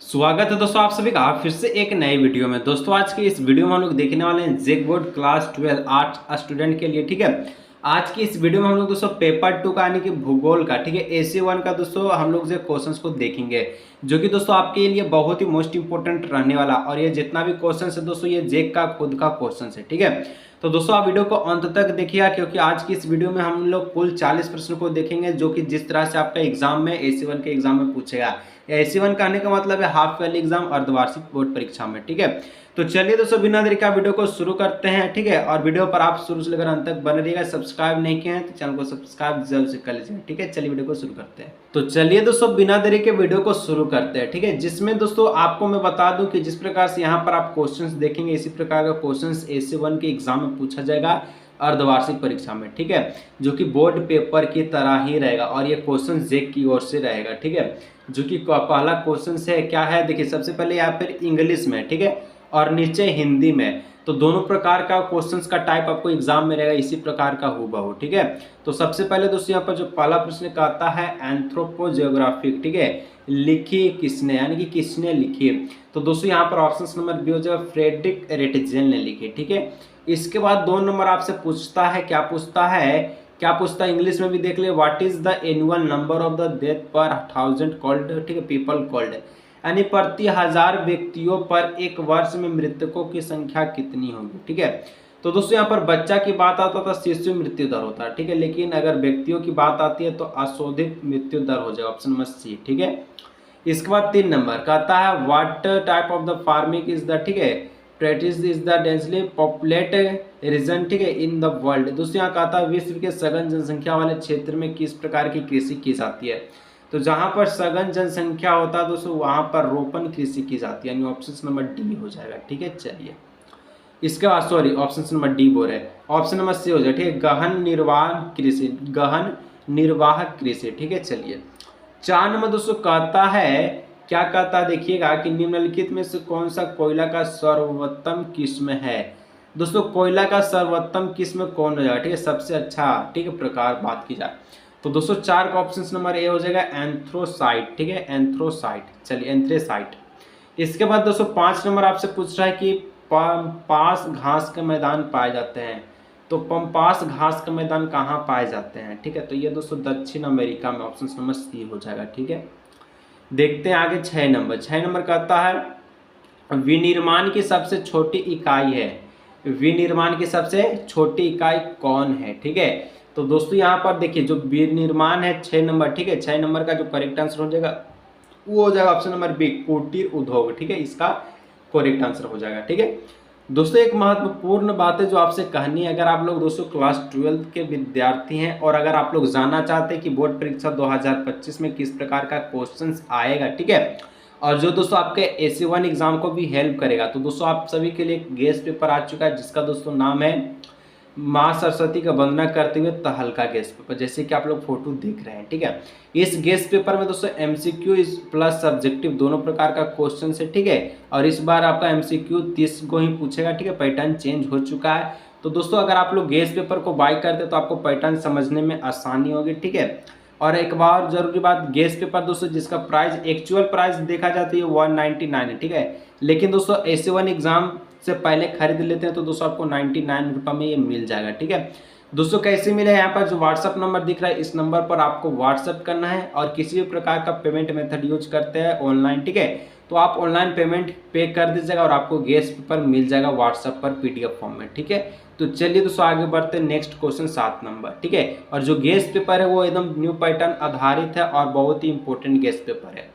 स्वागत है दोस्तों आप सभी का फिर से एक नए वीडियो में। दोस्तों आज की इस वीडियो में हम लोग देखने वाले हैं जेक बोर्ड क्लास 12 आर्ट्स स्टूडेंट के लिए। ठीक है, आज की इस वीडियो में हम लोग दोस्तों पेपर 2 का यानी कि भूगोल का, ठीक है, AC1 का दोस्तों हम लोग जो क्वेश्चंस को देखेंगे, जो कि दोस्तों आपके लिए बहुत ही मोस्ट इंपोर्टेंट रहने वाला। और ये जितना भी क्वेश्चन है दोस्तों ये जेक का खुद का क्वेश्चन है। ठीक है, तो दोस्तों आप वीडियो को अंत तक देखिएगा, क्योंकि आज की इस वीडियो में हम लोग कुल 40 प्रश्न को देखेंगे, जो कि जिस तरह से आपका एग्जाम में AC1 के एग्जाम में पूछेगा। AC1 कहने का मतलब है हाफ ईयरली एग्जाम, अर्धवार्षिक बोर्ड परीक्षा में। ठीक है, तो चलिए दोस्तों बिना देरी का वीडियो को शुरू करते हैं। ठीक है, और वीडियो पर आप शुरू से लेकर अंत तक बने रहिएगा। सब्सक्राइब नहीं किए हैं तो चैनल को सब्सक्राइब जरूर से कर लीजिए। ठीक है, चलिए वीडियो को शुरू करते हैं। तो चलिए दोस्तों बिना देरी के वीडियो को शुरू करते हैं। ठीक है, जिसमें दोस्तों आपको मैं बता दूं कि जिस प्रकार से यहाँ पर आप क्वेश्चंस देखेंगे, इसी प्रकार का क्वेश्चंस AC1 के एग्जाम में पूछा जाएगा अर्धवार्षिक परीक्षा में। ठीक है, जो कि बोर्ड पेपर की तरह ही रहेगा और ये क्वेश्चन जेक की ओर से रहेगा। ठीक है, जो कि पहला क्वेश्चन है क्या है, देखिए सबसे पहले यहाँ पर इंग्लिश में, ठीक है, और नीचे हिंदी में। तो दोनों प्रकार का क्वेश्चंस का टाइप आपको एग्जाम में रहेगा इसी प्रकार का हूबहू। ठीक है, तो सबसे पहले दोस्तों यहाँ पर जो पहला प्रश्न कहता है एंथ्रोपोजियोग्राफिक, ठीक है, लिखी किसने, यानी कि किसने लिखी। तो दोस्तों यहाँ पर ऑप्शन नंबर बी हो जाएगा, फ्रेडरिक रेटजेल ने लिखी। ठीक है, इसके बाद 2 नंबर आपसे पूछता है, क्या पूछता है इंग्लिश में भी देख ले, what is the annual number of the death पर 1000 कॉल्ड, ठीक है, पीपल कॉल्ड, यानी प्रति 1000 व्यक्तियों पर एक वर्ष में मृतकों की संख्या कितनी होगी। ठीक है, तो दोस्तों यहाँ पर बच्चा की बात आता था शिशु मृत्यु दर होता है। ठीक है, लेकिन अगर व्यक्तियों की बात आती है तो अशोधित मृत्यु दर हो जाएगा, ऑप्शन नंबर सी। ठीक है, इसके बाद 3 नंबर कहता है what type of the farming is the, ठीक है, practice is the densely populate region, ठीक है, इन द वर्ल्ड। दोस्तों यहाँ कहता है विश्व के सघन जनसंख्या वाले क्षेत्र में किस प्रकार की कृषि की जाती है। तो जहाँ पर सघन जनसंख्या होता है दोस्तों वहाँ पर रोपण कृषि की जाती है, यानी ऑप्शन नंबर डी हो जाएगा। ठीक है, चलिए इसके बाद सॉरी ऑप्शन नंबर डी बोल रहे हैं, ऑप्शन नंबर सी हो जाए। ठीक है, गहन निर्वाह कृषि, गहन निर्वाह कृषि। ठीक है, चलिए 4 नंबर दोस्तों कहता है, क्या कहता है देखिएगा कि निम्नलिखित में से कौन सा कोयला का सर्वोत्तम किस्म है। दोस्तों कोयला का सर्वोत्तम किस्म कौन हो जाएगा, ठीक है, सबसे अच्छा, ठीक है, प्रकार बात की जाए तो दोस्तों 4 का ऑप्शन नंबर ए हो जाएगा एंथ्रोसाइट। ठीक है, एंथ्रोसाइट, चलिए एंथ्रेसाइट। इसके बाद दोस्तों 5 नंबर आपसे पूछ रहा है कि पम्पास घास के मैदान पाए जाते हैं। तो पम्पास घास के मैदान कहाँ पाए जाते हैं। ठीक है, तो ये दोस्तों दक्षिण अमेरिका में, ऑप्शन नंबर सी हो जाएगा। ठीक है, देखते हैं आगे 6 नंबर। 6 नंबर कहता है विनिर्माण की सबसे छोटी इकाई है, विनिर्माण की सबसे छोटी इकाई कौन है। ठीक है, तो दोस्तों यहाँ पर देखिए जो विनिर्माण है 6 नंबर, ठीक है, 6 नंबर का जो करेक्ट आंसर हो जाएगा वो हो जाएगा ऑप्शन नंबर बी, कुटीर उद्योग। ठीक है, इसका करेक्ट आंसर हो जाएगा। ठीक है दोस्तों, एक महत्वपूर्ण बात है जो आपसे कहनी है, अगर आप लोग दोस्तों क्लास 12 के विद्यार्थी हैं और अगर आप लोग जानना चाहते हैं कि बोर्ड परीक्षा 2025 में किस प्रकार का क्वेश्चंस आएगा, ठीक है, और जो दोस्तों आपके AC1 एग्जाम को भी हेल्प करेगा, तो दोस्तों आप सभी के लिए एक गेस्ट पेपर आ चुका है जिसका दोस्तों नाम है माँ सरस्वती का वंदना करते हुए तहलका गेस्ट पेपर, जैसे कि आप लोग फोटो देख रहे हैं। ठीक है, इस गेस्ट पेपर में दोस्तों MCQ प्लस सब्जेक्टिव दोनों प्रकार का क्वेश्चन है। ठीक है, और इस बार आपका MCQ 30 को ही पूछेगा। ठीक है, पैटर्न चेंज हो चुका है, तो दोस्तों अगर आप लोग गेस्ट पेपर को बाय करते तो आपको पैटर्न समझने में आसानी होगी। ठीक है, और एक बार जरूरी बात, गेस्ट पेपर दोस्तों जिसका प्राइस एक्चुअल प्राइस देखा जाता है 199 है। ठीक है, लेकिन दोस्तों AC1 एग्जाम से पहले खरीद लेते हैं तो दोस्तों आपको 99 रुपये में ये मिल जाएगा। ठीक है दोस्तों, कैसे मिले, यहाँ पर जो व्हाट्सअप नंबर दिख रहा है इस नंबर पर आपको व्हाट्सअप करना है और किसी भी प्रकार का पेमेंट मेथड यूज करते हैं ऑनलाइन। ठीक है, तो आप ऑनलाइन पेमेंट पे कर दीजिएगा और आपको गेस्ट पेपर मिल जाएगा व्हाट्सअप पर PDF फॉर्म में। ठीक है, तो चलिए दोस्तों आगे बढ़ते हैं, नेक्स्ट क्वेश्चन 7 नंबर। ठीक है, और जो गेस्ट पेपर है वो एकदम न्यू पैटर्न आधारित है और बहुत ही इंपॉर्टेंट गेस्ट पेपर है।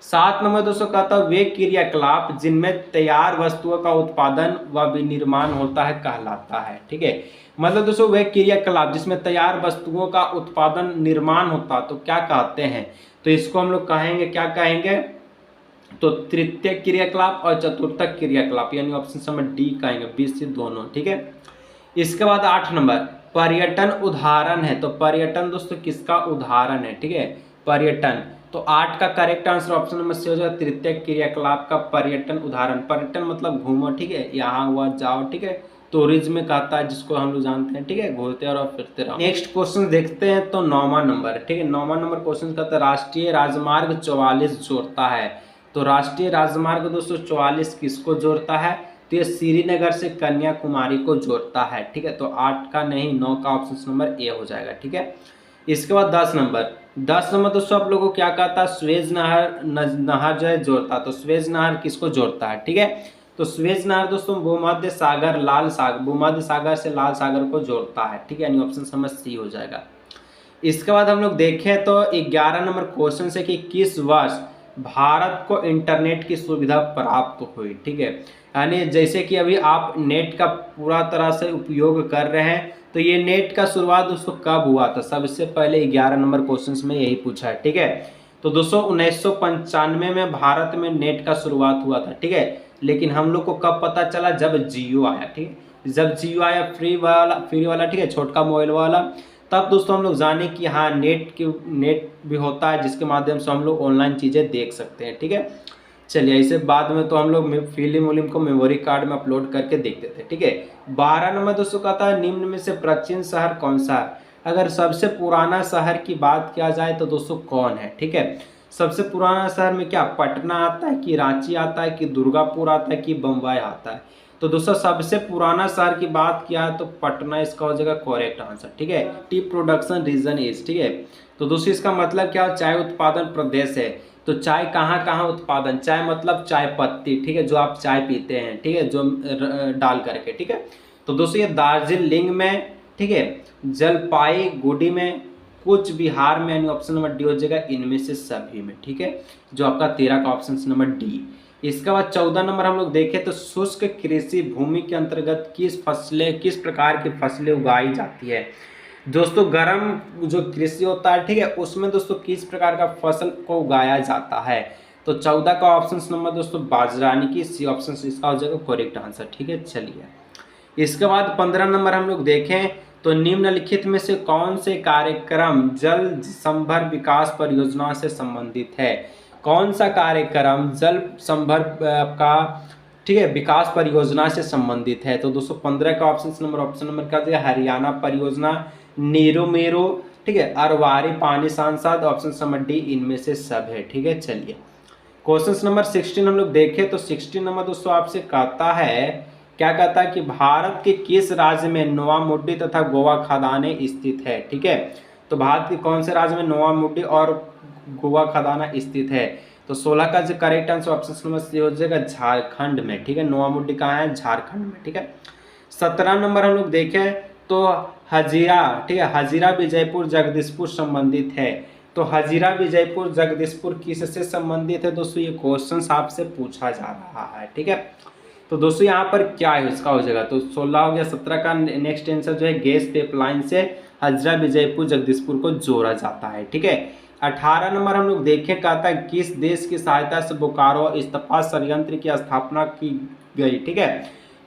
7 नंबर दोस्तों कहता है वे क्रियाकलाप जिनमें तैयार वस्तुओं का उत्पादन व विनिर्माण होता है कहलाता है। ठीक है, मतलब दोस्तों वे क्रियाकलाप जिसमें तैयार वस्तुओं का उत्पादन निर्माण होता तो क्या कहते हैं, तो इसको हम लोग कहेंगे, क्या कहेंगे, तो तृतीय क्रियाकलाप और चतुर्थक क्रियाकलाप, यानी ऑप्शन नंबर डी कहेंगे, 20 से दोनों। ठीक है, इसके बाद 8 नंबर पर्यटन उदाहरण है। तो पर्यटन दोस्तों किसका उदाहरण है। ठीक है, पर्यटन, तो 8 का correct answer option number C हो जाएगा, तृतीय क्रियाकलाप का पर्यटन उदाहरण। पर्यटन मतलब घूमो, ठीक है, यहाँ हुआ जाओ। ठीक है, टूरिज्म में कहता है जिसको हम लोग जानते हैं। ठीक है, घूमते और फिरते रहो। नेक्स्ट क्वेश्चन देखते हैं, तो 9वां नंबर, ठीक है, 9वां नंबर क्वेश्चन कहता है राष्ट्रीय राजमार्ग 44 जोड़ता है। तो राष्ट्रीय राजमार्ग दोस्तों 44 किसको जोड़ता है? तो ये श्रीनगर से कन्याकुमारी को जोड़ता है। ठीक है, तो 8 का नहीं 9 का ऑप्शन नंबर ए हो जाएगा। ठीक है, इसके बाद 10 नंबर दोस्तों आप लोगों को क्या कहता है? स्वेज नहर नहर जो है जोड़ता है। तो स्वेज नहर किसको जोड़ता है? ठीक है, तो स्वेज नहर दोस्तों भूमध्य सागर लाल सागर भूमध्य सागर से लाल सागर को जोड़ता है। ठीक है, यानी ऑप्शन नंबर सी हो जाएगा। इसके बाद हम लोग देखें तो 11 नंबर क्वेश्चन से कि किस वर्ष भारत को इंटरनेट की सुविधा प्राप्त हुई। ठीक है, यानी जैसे कि अभी आप नेट का पूरा तरह से उपयोग कर रहे हैं, तो ये नेट का शुरुआत दोस्तों कब हुआ था? सबसे पहले 11 नंबर क्वेश्चन में यही पूछा है। ठीक है, तो दोस्तों 1995 में भारत में नेट का शुरुआत हुआ था। ठीक है, लेकिन हम लोग को कब पता चला? जब जियो आया। ठीक है, जब जियो आया फ्री वाला ठीक है, छोटका मोबाइल वाला, तब दोस्तों हम लोग जाने कि हाँ नेट भी होता है जिसके माध्यम से हम लोग ऑनलाइन चीज़ें देख सकते हैं। ठीक है, चलिए इसे बाद में तो हम लोग फिल्म को मेमोरी कार्ड में अपलोड करके देखते थे। ठीक है, 12 नंबर दोस्तों कहता है निम्न में से प्राचीन शहर कौन सा है? अगर सबसे पुराना शहर की बात किया जाए तो दोस्तों कौन है? ठीक है, सबसे पुराना शहर में क्या पटना आता है कि रांची आता है कि दुर्गापुर आता है कि बम्बई आता है? तो दोस्तों सबसे पुराना शहर की बात किया है तो पटना इसका हो जाएगा करेक्ट आंसर। ठीक है, टी प्रोडक्शन रीजन इज। ठीक है, तो दोस्तों इसका मतलब क्या है? चाय उत्पादन प्रदेश है। तो चाय कहाँ कहाँ उत्पादन? चाय मतलब चाय पत्ती। ठीक है, जो आप चाय पीते हैं। ठीक है, जो डाल करके। ठीक है, तो दोस्तों ये दार्जिलिंग में, ठीक है, जलपाईगुड़ी में, कुछ बिहार में, यानी ऑप्शन नंबर डी हो जाएगा इनमें से सभी में। ठीक है, जो आपका 13 का ऑप्शन नंबर डी। इसके बाद 14 नंबर हम लोग देखें तो शुष्क कृषि भूमि के अंतर्गत किस प्रकार की फसलें उगाई जाती है? दोस्तों गर्म जो कृषि होता है, ठीक है, उसमें दोस्तों किस प्रकार का फसल को उगाया जाता है? तो 14 का ऑप्शन नंबर दोस्तों बाजरा, यानी कि सी ऑप्शन इसका हो जाएगा करेक्ट आंसर। ठीक है, चलिए इसके बाद 15 नंबर हम लोग देखें तो निम्नलिखित में से कौन से कार्यक्रम जल संभर विकास परियोजना से संबंधित है? कौन सा कार्यक्रम जल संभर का, ठीक है, विकास परियोजना से संबंधित है? तो दोस्तों 15 का ऑप्शन नंबर का दिया हरियाणा परियोजना, नीरो मेरो, ठीक है, अरवारी पानी सांसद, ऑप्शन नंबर डी इनमें से सब है। ठीक है, चलिए क्वेश्चन नंबर 16 हम लोग देखें तो 16 नंबर दोस्तों आपसे कहता है, क्या कहता है कि भारत के किस राज्य में नोवामुड्डी तथा गोवा खदानें स्थित है? ठीक है, तो भारत के कौन से राज्य में नोवामुड्डी और गोवा खदाना स्थित है? तो 16 का जो correct answer option number C हो जाएगा झारखंड में। ठीक है, नोवामुड्डी कहाँ है? झारखंड में। ठीक है, 17 नंबर हम लोग देखें तो हजीरा, ठीक है, हजीरा विजयपुर जगदीशपुर संबंधित है। तो हजीरा विजयपुर जगदीशपुर किससे संबंधित है? दोस्तों ये क्वेश्चन आपसे पूछा जा रहा है। ठीक है, तो दोस्तों यहाँ पर क्या है इसका हो जाएगा, तो 16 हो गया। 17 का नेक्स्ट आंसर जो है गैस पाइपलाइन से हजरा विजयपुर जगदीशपुर को जोड़ा जाता है। ठीक है, 18 नंबर हम लोग देखें, कहता है किस देश की सहायता से बोकारो इस्पात संयंत्र की स्थापना की गई? ठीक है,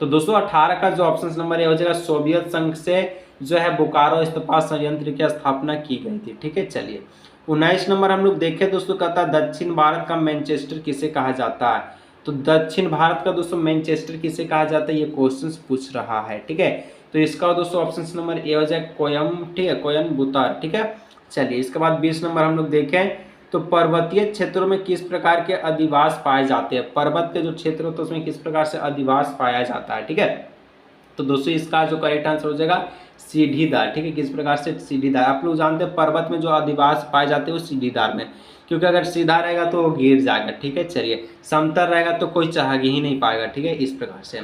तो दोस्तों 18 का जो ऑप्शन नंबर हो जाएगा सोवियत संघ से जो है बोकारो इस्पात संयंत्र की स्थापना की गई थी। ठीक है, चलिए 19 नंबर हम लोग देखें दोस्तों, कहता है दक्षिण भारत का मैनचेस्टर किसे कहा जाता है? तो दक्षिण भारत का दोस्तों मैनचेस्टर किसे कहा जाता है? ये क्वेश्चन पूछ रहा है। ठीक है, तो इसका दोस्तों ऑप्शन नंबर ए हो जाए कोयम, ठीक है, कोयम्बटूर। ठीक है, चलिए इसके बाद 20 नंबर हम लोग देखें तो पर्वतीय क्षेत्रों में किस प्रकार के अधिवास पाए जाते हैं? पर्वत के जो क्षेत्र होते हैं उसमें किस प्रकार से अधिवास पाया जाता है? ठीक है, तो दोस्तों इसका जो करेक्ट आंसर हो जाएगा सीढ़ीदार। ठीक है, किस प्रकार से? सीढ़ीदार। आप लोग जानते हैं पर्वत में जो अधिवास पाए जाते हैं वो सीढ़ीदार में, क्योंकि अगर सीधा रहेगा तो वो गिर जाएगा। ठीक है, चलिए समतल रहेगा तो कोई चढ़ ही नहीं पाएगा। ठीक है, इस प्रकार से।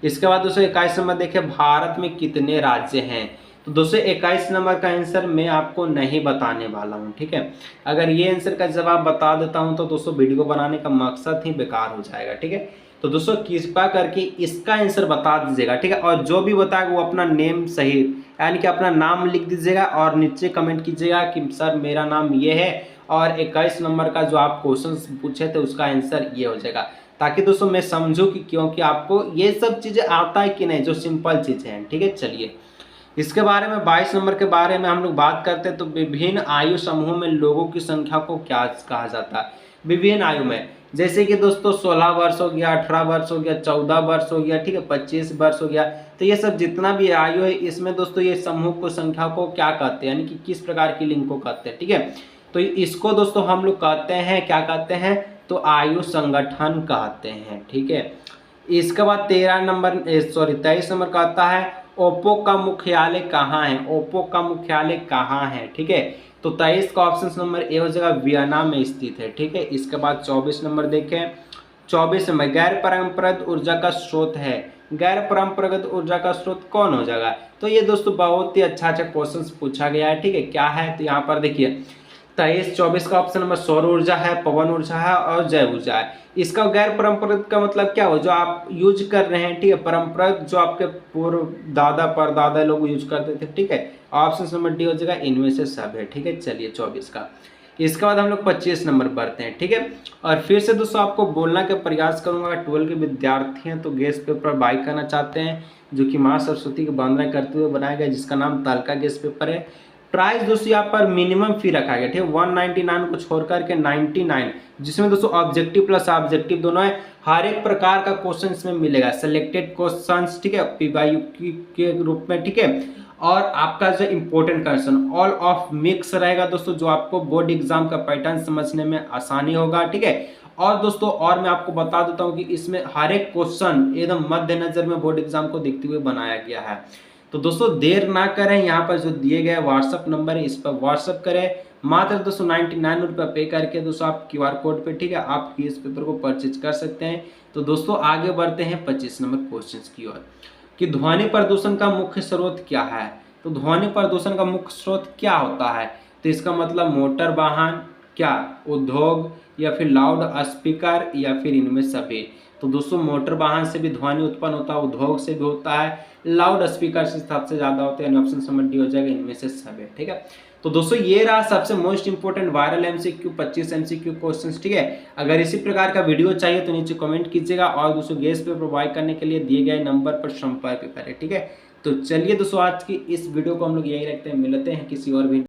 इसके बाद दोस्तों 21 नंबर देखें, भारत में कितने राज्य हैं? तो दोस्तों 21 नंबर का आंसर मैं आपको नहीं बताने वाला हूं। ठीक है, अगर ये आंसर का जवाब बता देता हूं तो दोस्तों वीडियो बनाने का मकसद ही बेकार हो जाएगा। ठीक है, तो दोस्तों कृपया करके इसका आंसर बता दीजिएगा। ठीक है, और जो भी बताएगा वो अपना नेम सही, यानी कि अपना नाम लिख दीजिएगा और नीचे कमेंट कीजिएगा कि सर मेरा नाम ये है और 21 नंबर का जो आप क्वेश्चन पूछे थे उसका आंसर ये हो जाएगा, ताकि दोस्तों मैं समझूं कि क्योंकि आपको ये सब चीज़ें आता है कि नहीं, जो सिंपल चीज़ें हैं। ठीक है, चलिए इसके बारे में 22 नंबर के बारे में हम लोग बात करते हैं तो विभिन्न आयु समूह में लोगों की संख्या को क्या कहा जाता है? विभिन्न आयु में, जैसे कि दोस्तों 16 वर्ष हो गया, 18 वर्ष हो गया, 14 वर्ष हो गया, ठीक है, 25 वर्ष हो गया, तो ये सब जितना भी आयु है इसमें दोस्तों ये समूह को संख्या को क्या कहते हैं, यानी कि किस प्रकार की लिंग को कहते हैं? ठीक है, तो इसको दोस्तों हम लोग कहते हैं, क्या कहते हैं? तो आयु संगठन कहते हैं, ठीक है। इसके बाद 23 नंबर का आता है ओप्पो का मुख्यालय कहाँ है, ओप्पो का मुख्यालय कहाँ है, ठीक है। तो 23 का ऑप्शन नंबर ए हो जाएगा वियना में स्थित है, ठीक है। इसके बाद 24 नंबर देखें, 24 में गैर परंपरागत ऊर्जा का स्रोत है, गैर परंपरागत ऊर्जा का स्रोत कौन हो जाएगा। तो ये दोस्तों बहुत ही अच्छा क्वेश्चन पूछा गया है, ठीक है। क्या है तो यहाँ पर देखिए 23-24 का ऑप्शन नंबर सौर ऊर्जा है, पवन ऊर्जा है और जैव ऊर्जा है। इसका गैर परंपरागत का मतलब क्या हो, जो आप यूज कर रहे हैं, ठीक है। परंपरागत जो आपके पूर्व दादा परदादा लोग यूज करते थे, ठीक है। ऑप्शन नंबर डी हो जाएगा इनमें से सब है, ठीक है। चलिए 24 का। इसके बाद हम लोग 25 नंबर बढ़ते हैं, ठीक है। और फिर से दोस्तों आपको बोलना का प्रयास करूंगा, 12 के विद्यार्थी हैं तो गेस्ट पेपर बाई करना चाहते हैं, जो कि माँ सरस्वती की वंदना करते हुए बनाया गया, जिसका नाम तालका गेस्ट पेपर है। प्राइस दोस्तों यहाँ पर मिनिमम फी रखा गया, ठीक है। 199 को छोड़ करके 99, जिसमें दोस्तों ऑब्जेक्टिव प्लस ऑब्जेक्टिव दोनों है। हर एक प्रकार का क्वेश्चन इसमें मिलेगा, सिलेक्टेड क्वेश्चंस, ठीक है, पीवाईक्यू के रूप में, ठीक है। और आपका जो important question all of mix रहेगा दोस्तों, जो आपको बोर्ड एग्जाम का पैटर्न समझने में आसानी होगा, ठीक है। और दोस्तों और मैं आपको बता देता हूँ कि इसमें हर एक क्वेश्चन एकदम मद्देनजर में बोर्ड एग्जाम को देखते हुए बनाया गया है। तो दोस्तों देर ना करें, यहाँ पर जो दिए गए व्हाट्सअप नंबर है इस पर व्हाट्सअप करें। मात्र दोस्तों 99 रुपये पे करके दोस्तों आप QR कोड पे, ठीक है, आप इस पेपर को परचेज कर सकते हैं। तो दोस्तों आगे बढ़ते हैं 25 नंबर क्वेश्चन की ओर, कि ध्वनि प्रदूषण का मुख्य स्रोत क्या है। तो ध्वनि प्रदूषण का मुख्य स्रोत क्या होता है, तो इसका मतलब मोटर वाहन, क्या उद्योग, या फिर लाउड स्पीकर, या फिर इनमें सभी। तो दोस्तों मोटर वाहन से भी ध्वनि उत्पन्न होता है, उद्योग से भी होता है, लाउड स्पीकर से सबसे ज़्यादा होते हैं। ऑप्शन नंबर डी हो जाएगा इनमें से सभी, ठीक है। तो दोस्तों ये रहा सबसे most important viral MCQ 25 MCQ questions, ठीक है। अगर इसी प्रकार का वीडियो चाहिए तो नीचे कमेंट कीजिएगा, और दोस्तों गेस्ट पे प्रोवाइड करने के लिए दिए गए नंबर पर संपर्क करें, ठीक है। तो चलिए दोस्तों आज की इस वीडियो को हम लोग यही रखते हैं, मिलते हैं किसी और भी